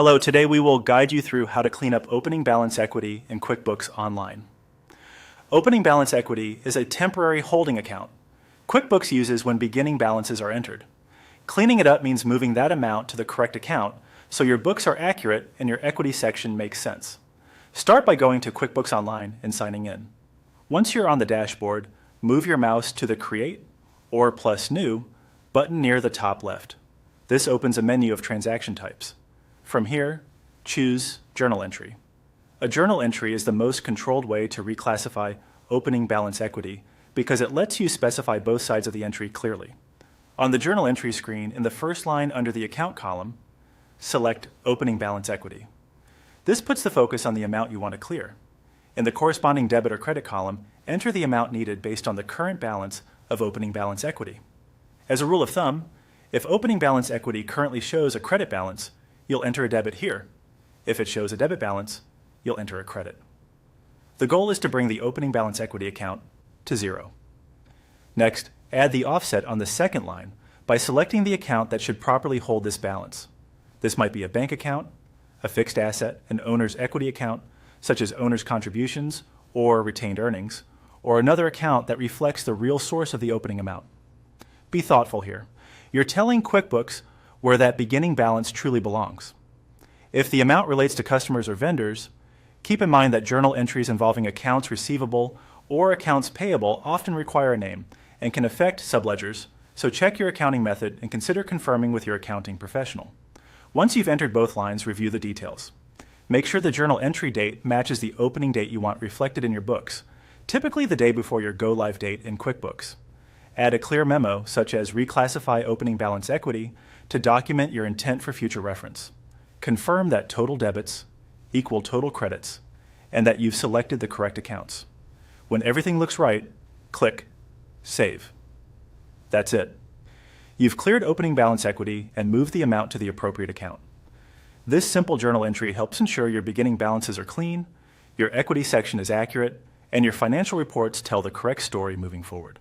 Hello, today we will guide you through how to clean up opening balance equity in QuickBooks Online. Opening balance equity is a temporary holding account QuickBooks uses when beginning balances are entered. Cleaning it up means moving that amount to the correct account so your books are accurate and your equity section makes sense. Start by going to QuickBooks Online and signing in. Once you're on the dashboard, move your mouse to the Create or Plus New button near the top left. This opens a menu of transaction types. From here, choose Journal Entry. A journal entry is the most controlled way to reclassify opening balance equity because it lets you specify both sides of the entry clearly. On the journal entry screen, in the first line under the account column, select Opening Balance Equity. This puts the focus on the amount you want to clear. In the corresponding debit or credit column, enter the amount needed based on the current balance of opening balance equity. As a rule of thumb, if opening balance equity currently shows a credit balance, you'll enter a debit here. If it shows a debit balance, you'll enter a credit. The goal is to bring the opening balance equity account to 0. Next, add the offset on the second line by selecting the account that should properly hold this balance. This might be a bank account, a fixed asset, an owner's equity account, such as owner's contributions or retained earnings, or another account that reflects the real source of the opening amount. Be thoughtful here. You're telling QuickBooks where that beginning balance truly belongs. If the amount relates to customers or vendors, keep in mind that journal entries involving accounts receivable or accounts payable often require a name and can affect subledgers, so check your accounting method and consider confirming with your accounting professional. Once you've entered both lines, review the details. Make sure the journal entry date matches the opening date you want reflected in your books, typically the day before your go-live date in QuickBooks. Add a clear memo, such as Reclassify Opening Balance Equity, to document your intent for future reference. Confirm that total debits equal total credits and that you've selected the correct accounts. When everything looks right, click Save. That's it. You've cleared opening balance equity and moved the amount to the appropriate account. This simple journal entry helps ensure your beginning balances are clean, your equity section is accurate, and your financial reports tell the correct story moving forward.